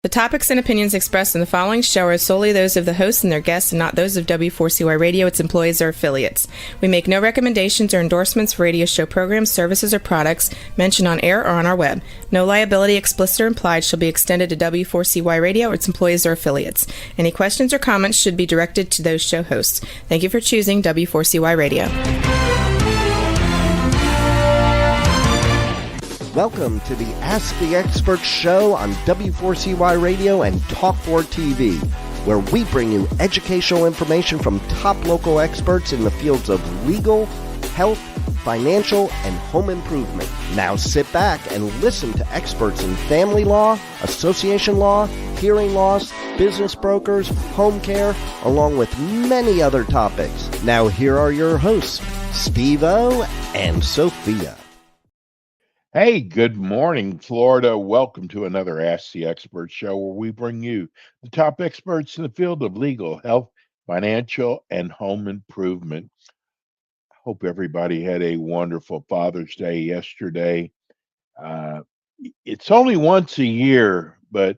The topics and opinions expressed in the following show are solely those of the hosts and their guests and not those of W4CY Radio, its employees, or affiliates. We make no recommendations or endorsements for radio show programs, services, or products mentioned on air or on our web. No liability, explicit or implied, shall be extended to W4CY Radio, its employees, or affiliates. Any questions or comments should be directed to those show hosts. Thank you for choosing W4CY Radio. Welcome to the Ask the Expert show on W4CY Radio and Talk4 TV, where we bring you educational information from top local experts in the fields of legal, health, financial, and home improvement. Now sit back and listen to experts in family law, association law, hearing loss, business brokers, home care, along with many other topics. Now here are your hosts, Steve-O and Sophia. Hey, good morning, Florida. Welcome to another Ask the Expert show where we bring you the top experts in the field of legal, health, financial, and home improvement. I hope everybody had a wonderful Father's Day yesterday. It's only once a year, but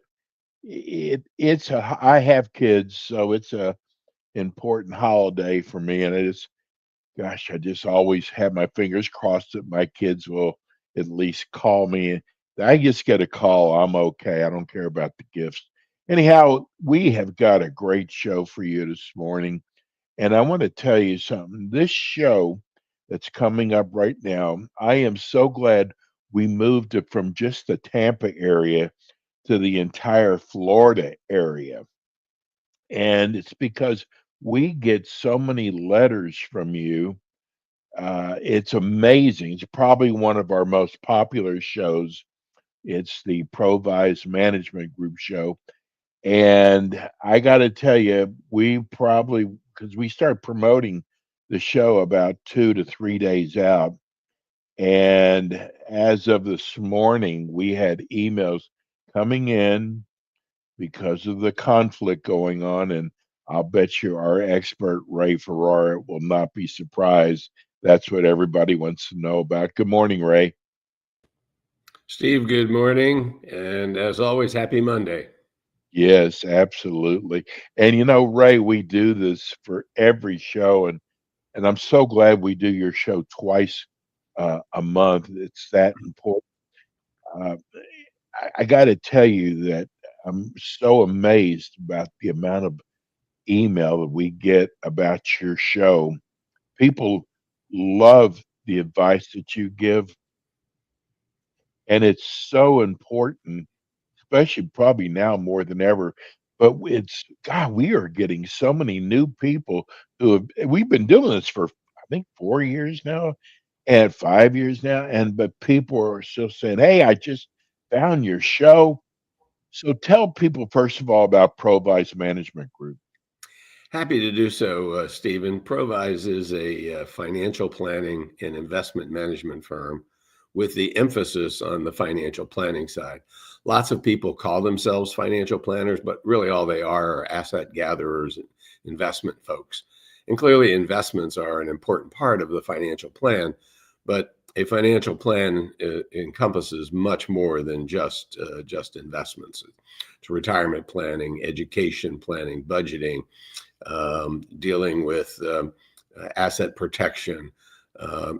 I have kids, so it's a important holiday for me, and I just always have my fingers crossed that my kids will at least call me. I just get a call. I'm okay. I don't care about the gifts. Anyhow, we have got a great show for you this morning. And I want to tell you something. This show that's coming up right now, I am so glad we moved it from just the Tampa area to the entire Florida area. And it's because we get so many letters from you. It's amazing. It's probably one of our most popular shows. It's the Provise Management Group show. And I got to tell you, because we start promoting the show about 2 to 3 days out. And as of this morning, we had emails coming in because of the conflict going on. And I'll bet you our expert, Ray Ferrara, will not be surprised. That's what everybody wants to know about. Good morning, Ray. Steve, good morning. And as always, happy Monday. Yes, absolutely. And Ray, we do this for every show. And I'm so glad we do your show twice a month. It's that important. I got to tell you that I'm so amazed about the amount of email that we get about your show. People love the advice that you give, and it's so important, especially probably now more than ever. But we are getting so many new people we've been doing this for I think 4 years now and 5 years now, but people are still saying, hey, I just found your show. So tell people first of all about Provise Management Group. Happy to do so, Stephen. Provise is a financial planning and investment management firm with the emphasis on the financial planning side. Lots of people call themselves financial planners, but really all they are asset gatherers and investment folks. And clearly investments are an important part of the financial plan, but a financial plan encompasses much more than just investments. It's retirement planning, education planning, budgeting, dealing with asset protection,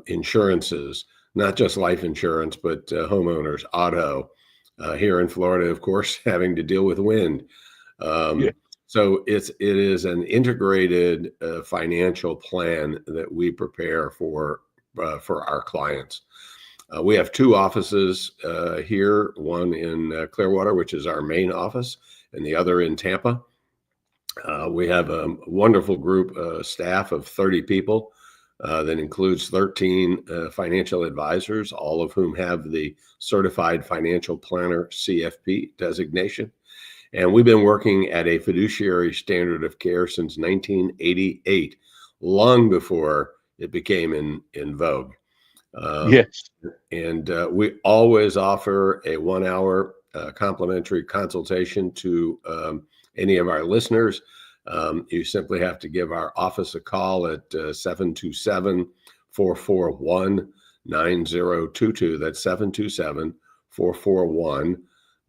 insurances, not just life insurance, but homeowners, auto. Here in Florida, of course, having to deal with wind. So it is an integrated financial plan that we prepare for our clients. We have 2 offices here, one in Clearwater, which is our main office, and the other in Tampa. We have a wonderful group staff of 30 people that includes 13 financial advisors, all of whom have the Certified Financial Planner CFP designation. And we've been working at a fiduciary standard of care since 1988, long before it became in vogue. Yes. And we always offer a 1-hour complimentary consultation to any of our listeners. You simply have to give our office a call at 727-441-9022. That's 727-441-9022.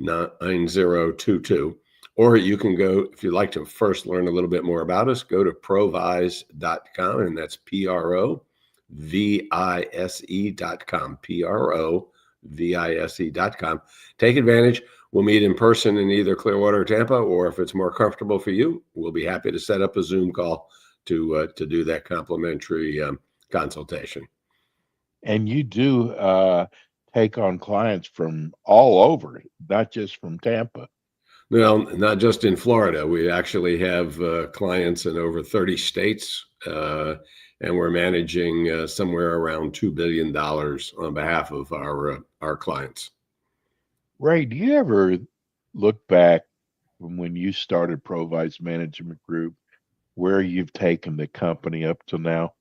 9022. Or you can go, if you'd like to first learn a little bit more about us, go to provise.com, and that's PROVISE.com, PROVISE.com. Take advantage. We'll meet in person in either Clearwater or Tampa, or if it's more comfortable for you, we'll be happy to set up a Zoom call to do that complimentary consultation. And you do take on clients from all over, not just from Tampa. Well, not just in Florida. We actually have clients in over 30 states, and we're managing somewhere around $2 billion on behalf of our clients. Ray, do you ever look back from when you started Provise Management Group, where you've taken the company up to now?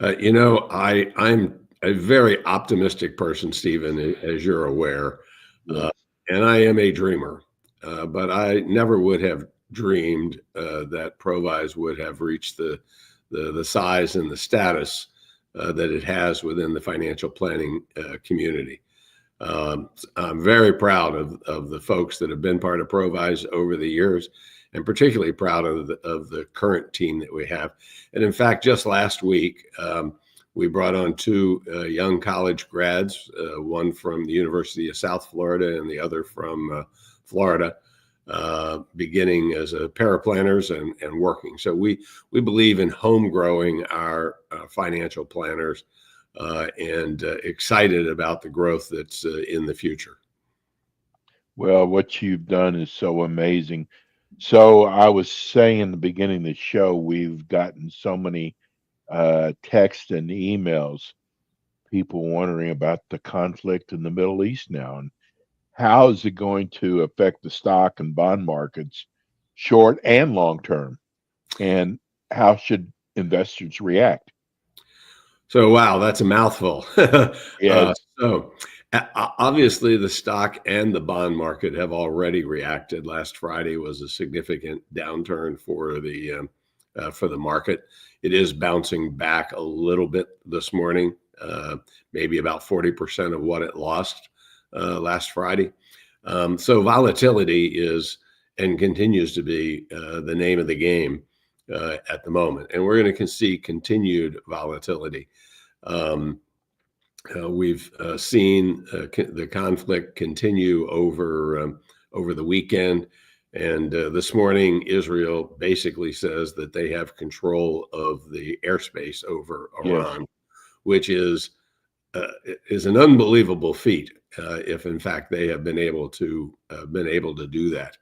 I'm a very optimistic person, Stephen, as you're aware, and I am a dreamer. But I never would have dreamed that Provise would have reached the size and the status that it has within the financial planning community. I'm very proud of the folks that have been part of Provise over the years, and particularly proud of the current team that we have. And in fact, just last week, we brought on two young college grads, one from the University of South Florida and the other from Florida, beginning as a paraplanners and working. So we believe in home growing our financial planners and excited about the growth that's in the future. Well, what you've done is so amazing. So I was saying in the beginning of the show, we've gotten so many texts and emails, people wondering about the conflict in the Middle East now, and how is it going to affect the stock and bond markets, short and long term? And how should investors react? So, wow, that's a mouthful. Yes. So obviously the stock and the bond market have already reacted. Last Friday was a significant downturn for the market. It is bouncing back a little bit this morning, maybe about 40% of what it lost last Friday. So volatility is and continues to be the name of the game at the moment. And we're going to see continued volatility. We've seen the conflict continue over the weekend. And this morning, Israel basically says that they have control of the airspace over Iran, which is an unbelievable feat if, in fact, they have been able to do that.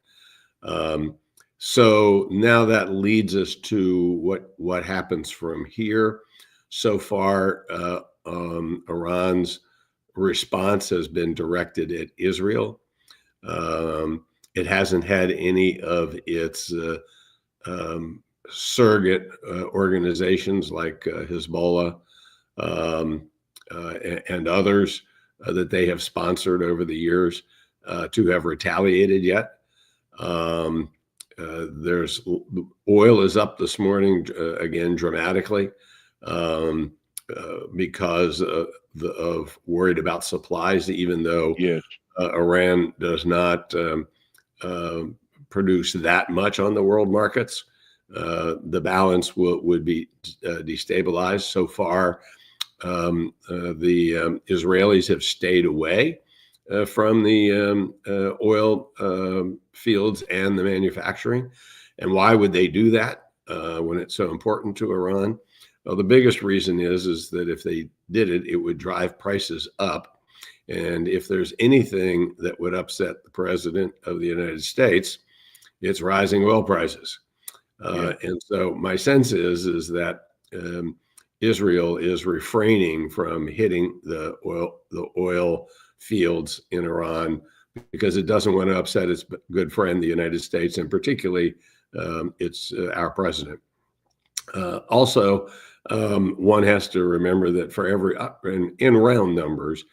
So now that leads us to what happens from here. So far, Iran's response has been directed at Israel. It hasn't had any of its surrogate organizations like Hezbollah and others that they have sponsored over the years to have retaliated yet. There's oil is up this morning again dramatically because of worried about supplies, even though Iran does not produce that much on the world markets. The balance would be destabilized. So far, the Israelis have stayed away from the oil fields and the manufacturing. And why would they do that when it's so important to Iran? Well, the biggest reason is that if they did it, it would drive prices up. And if there's anything that would upset the president of the United States, it's rising oil prices. And so my sense is that Israel is refraining from hitting the oil fields in Iran because it doesn't want to upset its good friend, the United States, and particularly it's our president. Also, one has to remember that for every, in round numbers,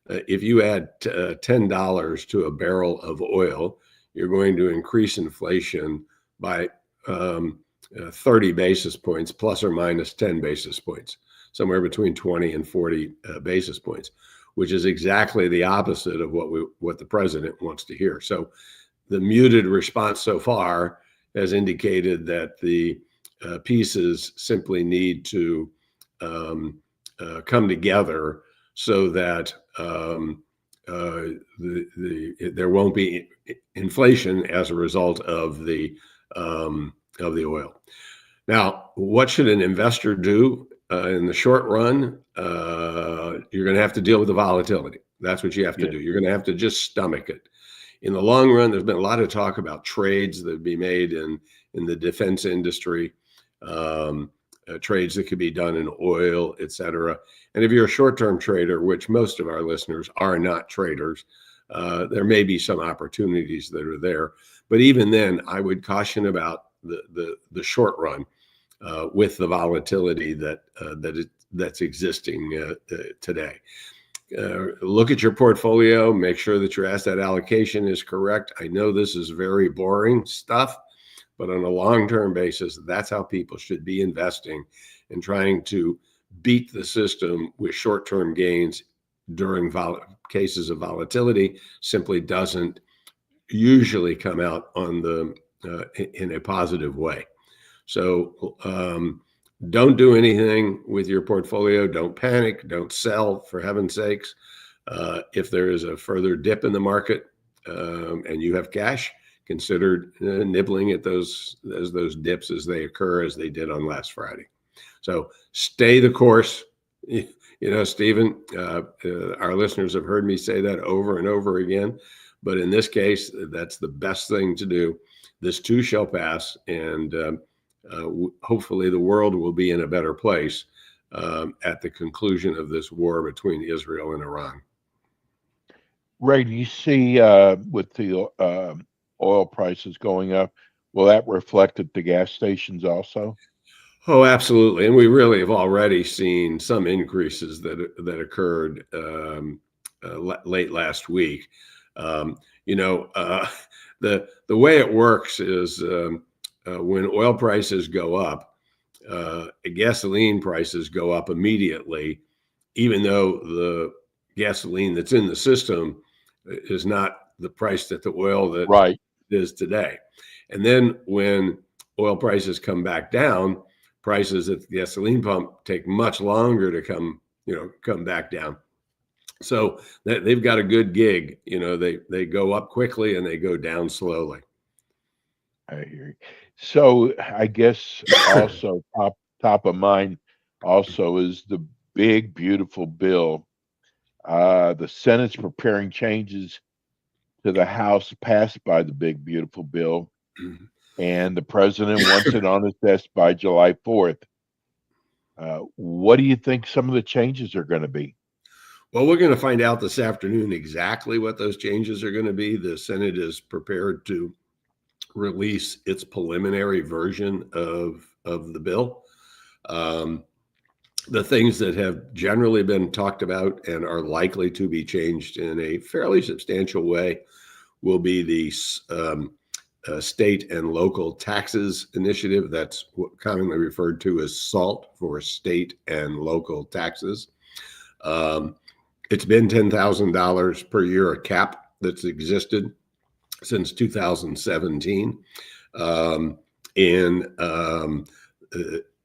if you add $10 to a barrel of oil, you're going to increase inflation by 30 basis points, plus or minus 10 basis points, somewhere between 20 and 40 basis points, which is exactly the opposite of what the president wants to hear. So the muted response so far has indicated that the pieces simply need to come together so that there won't be inflation as a result of the oil. Now, what should an investor do in the short run? You're going to have to deal with the volatility. That's what you have to do. You're going to have to just stomach it. In the long run, there's been a lot of talk about trades that be made in the defense industry, trades that could be done in oil, et cetera. And if you're a short-term trader, which most of our listeners are not traders, there may be some opportunities that are there. But even then, I would caution about the short run with the volatility that's existing today. Look at your portfolio, make sure that your asset allocation is correct. I know this is very boring stuff, but on a long-term basis, that's how people should be investing, and trying to beat the system with short-term gains during cases of volatility simply doesn't usually come out on in a positive way. So don't do anything with your portfolio. Don't panic. Don't sell, for heaven's sakes. If there is a further dip in the market and you have cash, consider nibbling at those dips as they occur, as they did on last Friday. So stay the course. Stephen, our listeners have heard me say that over and over again. But in this case, that's the best thing to do. This too shall pass, and hopefully the world will be in a better place at the conclusion of this war between Israel and Iran. Ray, do you see with the oil prices going up, will that reflect at the gas stations also? Oh, absolutely. And we really have already seen some increases that occurred late last week. The way it works is when oil prices go up, gasoline prices go up immediately, even though the gasoline that's in the system is not the price that the oil that is today. And then when oil prices come back down, prices at the gasoline pump take much longer to come back down. So they've got a good gig. They go up quickly and they go down slowly. I hear you. So I guess also top of mind also is the big, beautiful bill. The Senate's preparing changes to the House passed by the big, beautiful bill. Mm-hmm. And the president wants it on his desk by July 4th. What do you think some of the changes are going to be? Well, we're going to find out this afternoon exactly what those changes are going to be. The Senate is prepared to release its preliminary version of the bill. The things that have generally been talked about and are likely to be changed in a fairly substantial way will be the state and local taxes initiative. That's commonly referred to as SALT, for state and local taxes. It's been $10,000 per year, a cap that's existed since 2017. In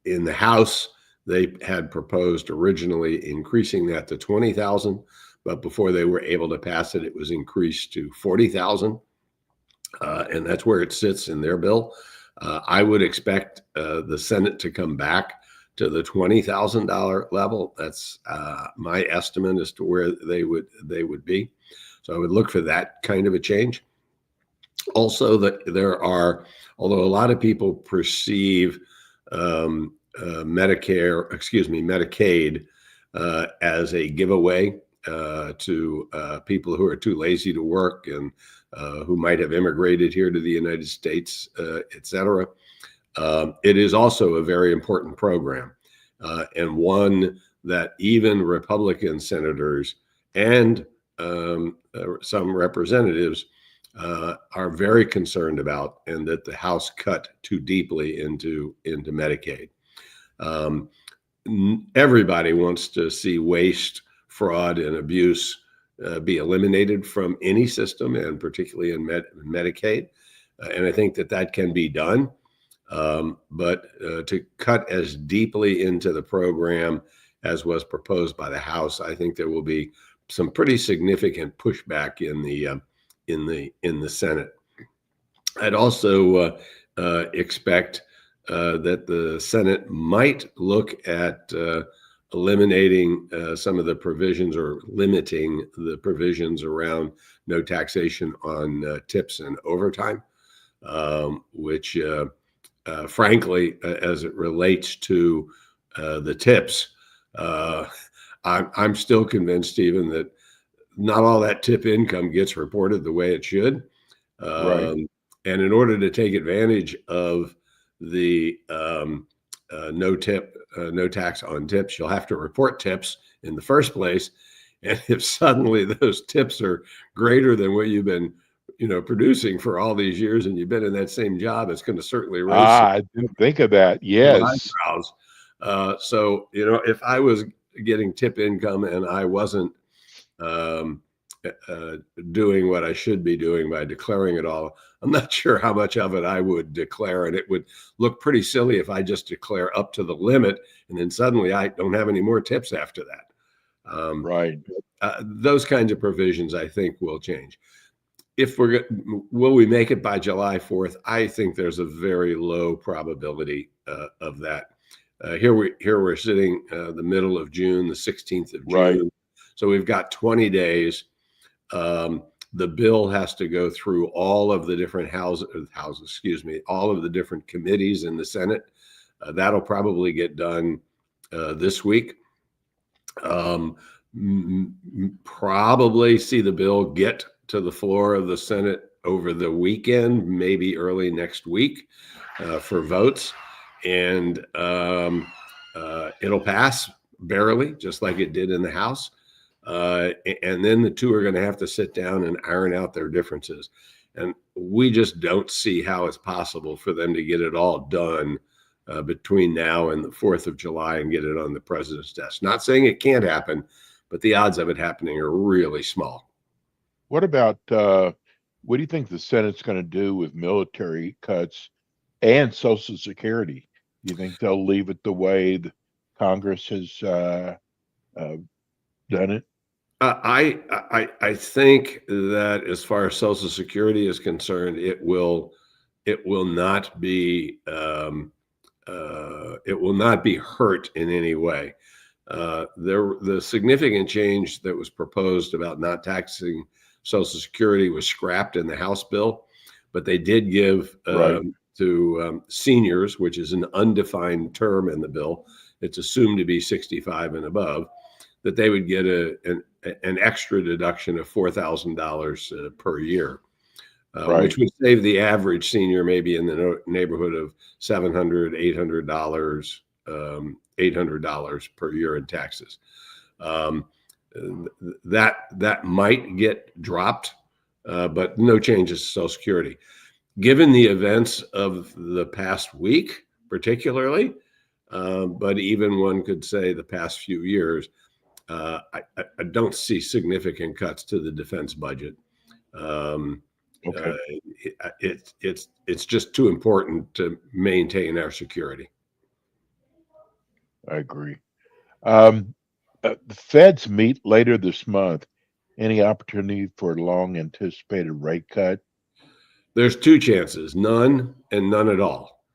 the House, they had proposed originally increasing that to $20,000, but before they were able to pass it, it was increased to $40,000. And that's where it sits in their bill. I would expect the Senate to come back to the $20,000 level. That's my estimate as to where they would be. So I would look for that kind of a change. Also, that there are, although a lot of people perceive Medicaid as a giveaway to people who are too lazy to work and who might have immigrated here to the United States, et cetera. It is also a very important program, and one that even Republican senators and some representatives are very concerned about, and that the House cut too deeply into Medicaid. Everybody wants to see waste fraud and abuse be eliminated from any system, and particularly in Medicaid. And I think that can be done. But to cut as deeply into the program as was proposed by the House, I think there will be some pretty significant pushback in the Senate. I'd also expect that the Senate might look at eliminating some of the provisions or limiting the provisions around no taxation on tips and overtime, which frankly, as it relates to the tips, I'm still convinced, Stephen, that not all that tip income gets reported the way it should. Right. And in order to take advantage of the no tax on tips, you'll have to report tips in the first place. And if suddenly those tips are greater than what you've been producing for all these years, and you've been in that same job, it's going to certainly raise I didn't think of that. Yes. eyebrows. So, if I was getting tip income and I wasn't doing what I should be doing by declaring it all, I'm not sure how much of it I would declare. And it would look pretty silly if I just declare up to the limit and then suddenly I don't have any more tips after that. Right. Those kinds of provisions, I think, will change. Will we make it by July 4th? I think there's a very low probability of that. Here we're sitting the middle of June, the 16th of June. Right. So we've got 20 days. The bill has to go through all of the different all of the different committees in the Senate. That'll probably get done this week. Probably see the bill get to the floor of the Senate over the weekend, maybe early next week for votes. And it'll pass barely, just like it did in the House. And then the two are going to have to sit down and iron out their differences. And we just don't see how it's possible for them to get it all done between now and the 4th of July and get it on the president's desk. Not saying it can't happen, but the odds of it happening are really small. What about what do you think the Senate's going to do with military cuts and Social Security? Do you think they'll leave it the way the Congress has done it? I think that as far as Social Security is concerned, it will not be hurt in any way. The significant change that was proposed about not taxing Social Security was scrapped in the House bill, but they did give to seniors, which is an undefined term in the bill. It's assumed to be 65 and above, that they would get an extra deduction of $4,000 per year, which would save the average senior maybe in the neighborhood of $700, $800 per year in taxes. That might get dropped, but no changes to Social Security. Given the events of the past week, particularly, but even one could say the past few years, I don't see significant cuts to the defense budget. It's just too important to maintain our security. I agree. The Feds meet later this month. Any opportunity for a long anticipated rate cut? There's two chances, none and none at all.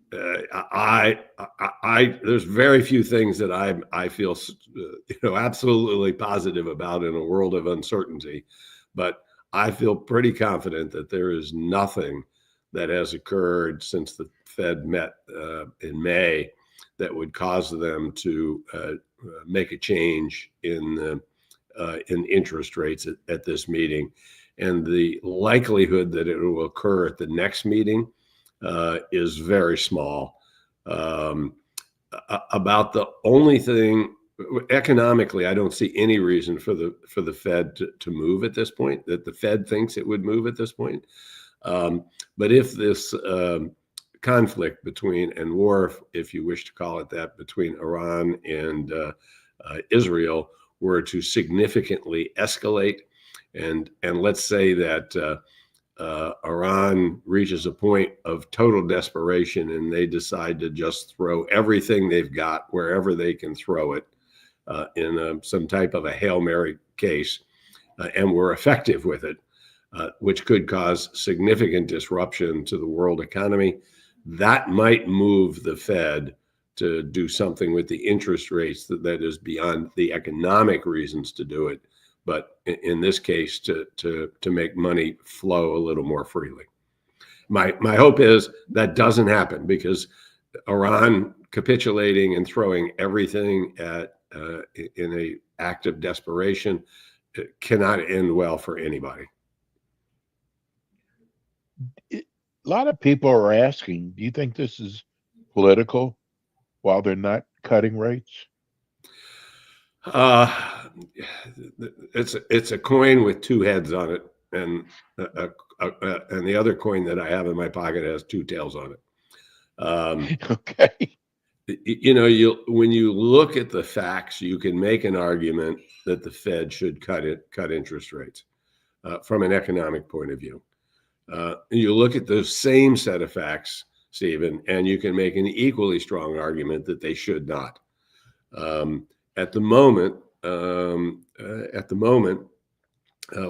There's very few things that I feel absolutely positive about in a world of uncertainty, but I feel pretty confident that there is nothing that has occurred since the Fed met in May that would cause them to make a change in interest rates at this meeting. And the likelihood that it will occur at the next meeting is very small. About the only thing economically, I don't see any reason for the Fed to move at this point, that the Fed thinks it would move at this point. But if this conflict between, and war, if you wish to call it that, between Iran and Israel were to significantly escalate, and let's say that Iran reaches a point of total desperation and they decide to just throw everything they've got wherever they can throw it in some type of a Hail Mary case, and were effective with it, which could cause significant disruption to the world economy. That might move the Fed to do something with the interest rates that is beyond the economic reasons to do it, but in this case, to make money flow a little more freely. My hope is that doesn't happen, because Iran capitulating and throwing everything in an act of desperation cannot end well for anybody. A lot of people are asking, do you think this is political while they're not cutting rates? It's a coin with two heads on it, and the other coin that I have in my pocket has two tails on it. Okay. When you look at the facts, you can make an argument that the Fed should cut interest rates from an economic point of view. You look at the same set of facts, Stephen, and you can make an equally strong argument that they should not. At the moment,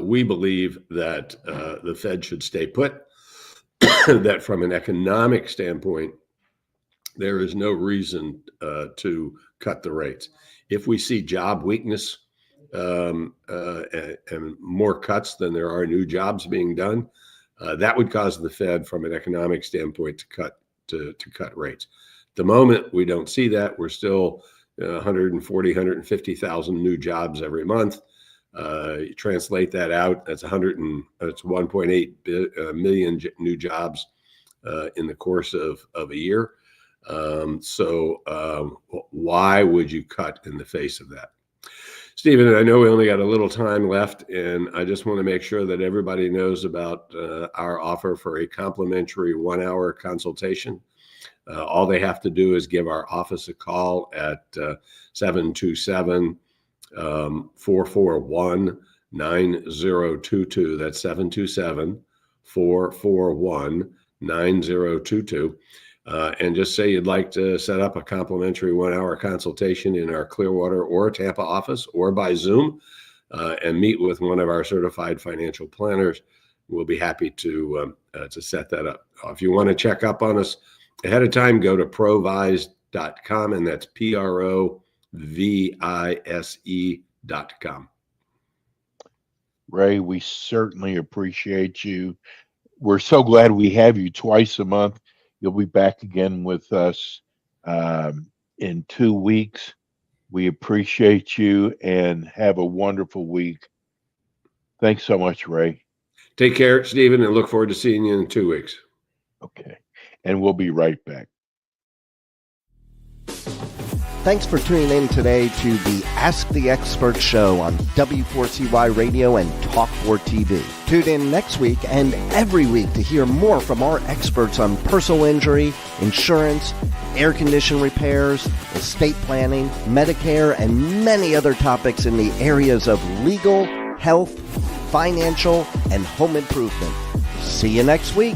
we believe that the Fed should stay put. That from an economic standpoint, there is no reason to cut the rates. If we see job weakness and more cuts than there are new jobs being done, that would cause the Fed, from an economic standpoint, to cut rates. At the moment, we don't see that. We're still 140, 150,000 new jobs every month. You translate that out, that's 1.8 million new jobs in the course of a year. So why would you cut in the face of that? Stephen, I know we only got a little time left, and I just want to make sure that everybody knows about our offer for a complimentary 1-hour consultation. All they have to do is give our office a call at 727-441-9022. That's 727-441-9022. And just say you'd like to set up a complimentary 1-hour consultation in our Clearwater or Tampa office, or by Zoom, and meet with one of our certified financial planners. We'll be happy to set that up. If you want to check up on us ahead of time, go to provise.com, and that's PROVISE.com. Ray, we certainly appreciate you. We're so glad we have you twice a month. You'll be back again with us in 2 weeks. We appreciate you, and have a wonderful week. Thanks so much, Ray. Take care, Stephen, and look forward to seeing you in 2 weeks. Okay. And we'll be right back. Thanks for tuning in today to the Ask the Expert show on W4CY Radio and Talk4 TV. Tune in next week and every week to hear more from our experts on personal injury, insurance, air condition repairs, estate planning, Medicare, and many other topics in the areas of legal, health, financial, and home improvement. See you next week.